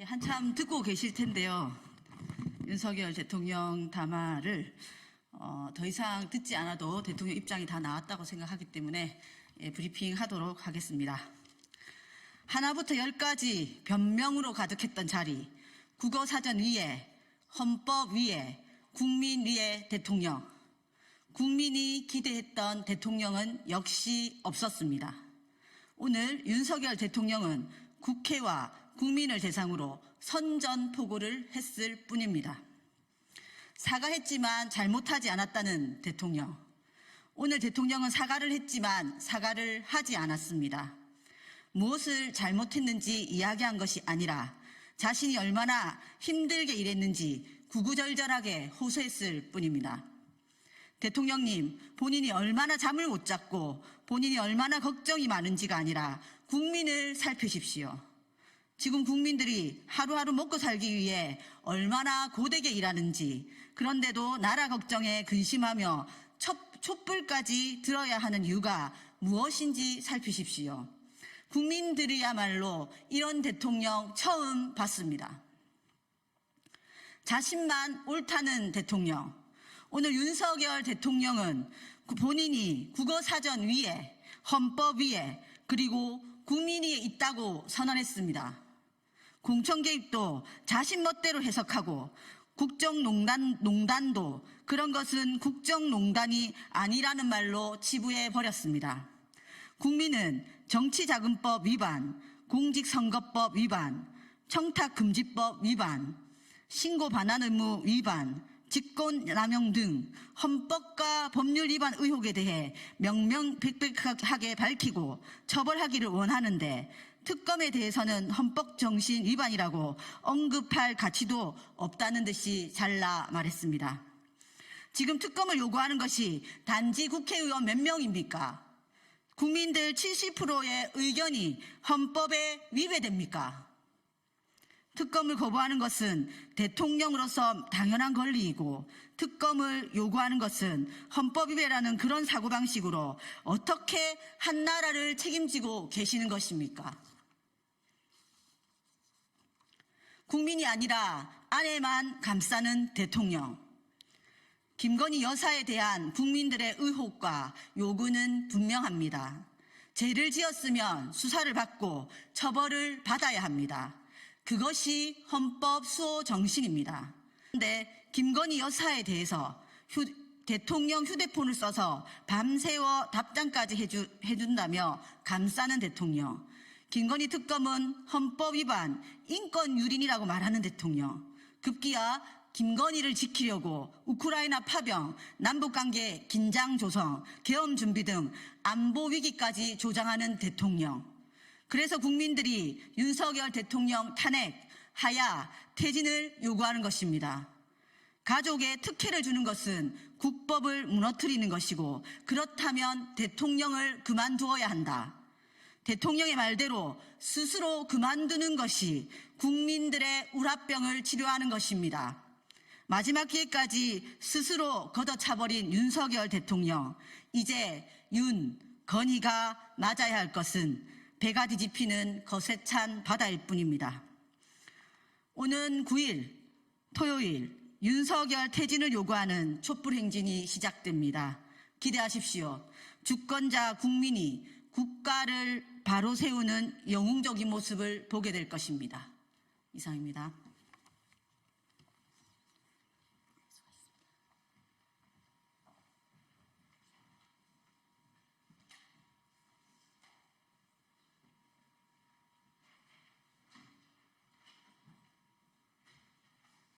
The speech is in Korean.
한참 듣고 계실 텐데요. 윤석열 대통령 담화를 더 이상 듣지 않아도 대통령 입장이 다 나왔다고 생각하기 때문에 브리핑 하도록 하겠습니다. 하나부터 10까지 변명으로 가득했던 자리, 국어사전 위에, 헌법 위에, 국민 위에 대통령. 국민이 기대했던 대통령은 역시 없었습니다. 오늘 윤석열 대통령은 국회와 국민을 대상으로 선전포고를 했을 뿐입니다. 사과했지만 잘못하지 않았다는 대통령. 오늘 대통령은 사과를 했지만 사과를 하지 않았습니다. 무엇을 잘못했는지 이야기한 것이 아니라 자신이 얼마나 힘들게 일했는지 구구절절하게 호소했을 뿐입니다. 대통령님, 본인이 얼마나 잠을 못 잤고 본인이 얼마나 걱정이 많은지가 아니라 국민을 살피십시오. 지금 국민들이 하루하루 먹고 살기 위해 얼마나 고되게 일하는지, 그런데도 나라 걱정에 근심하며 촛불까지 들어야 하는 이유가 무엇인지 살피십시오. 국민들이야말로 이런 대통령 처음 봤습니다. 자신만 옳다는 대통령. 오늘 윤석열 대통령은 본인이 국어사전 위에, 헌법 위에, 그리고 국민 위에 있다고 선언했습니다. 공천 개입도 자신 멋대로 해석하고 국정농단도 그런 것은 국정농단이 아니라는 말로 치부해 버렸습니다. 국민은 정치자금법 위반, 공직선거법 위반, 청탁금지법 위반, 신고반환 의무 위반, 직권남용 등 헌법과 법률 위반 의혹에 대해 명명백백하게 밝히고 처벌하기를 원하는데 특검에 대해서는 헌법 정신 위반이라고 언급할 가치도 없다는 듯이 잘라 말했습니다. 지금 특검을 요구하는 것이 단지 국회의원 몇 명입니까? 국민들 70%의 의견이 헌법에 위배됩니까? 특검을 거부하는 것은 대통령으로서 당연한 권리이고 특검을 요구하는 것은 헌법 위배라는 그런 사고방식으로 어떻게 한 나라를 책임지고 계시는 것입니까? 국민이 아니라 아내만 감싸는 대통령. 김건희 여사에 대한 국민들의 의혹과 요구는 분명합니다. 죄를 지었으면 수사를 받고 처벌을 받아야 합니다. 그것이 헌법 수호 정신입니다. 그런데 김건희 여사에 대해서 대통령 휴대폰을 써서 밤새워 답장까지 해준다며 감싸는 대통령. 김건희 특검은 헌법 위반, 인권 유린이라고 말하는 대통령. 급기야 김건희를 지키려고 우크라이나 파병, 남북관계 긴장 조성, 계엄 준비 등 안보 위기까지 조장하는 대통령. 그래서 국민들이 윤석열 대통령 탄핵, 하야, 퇴진을 요구하는 것입니다. 가족에 특혜를 주는 것은 국법을 무너뜨리는 것이고 그렇다면 대통령을 그만두어야 한다. 대통령의 말대로 스스로 그만두는 것이 국민들의 우라병을 치료하는 것입니다. 마지막 기회까지 스스로 걷어차버린 윤석열 대통령. 이제 건희가 맞아야 할 것은 배가 뒤집히는 거세 찬 바다일 뿐입니다. 오는 9일 토요일 윤석열 퇴진을 요구하는 촛불행진이 시작됩니다. 기대하십시오. 주권자 국민이 국가를 바로 세우는 영웅적인 모습을 보게 될 것입니다. 이상입니다.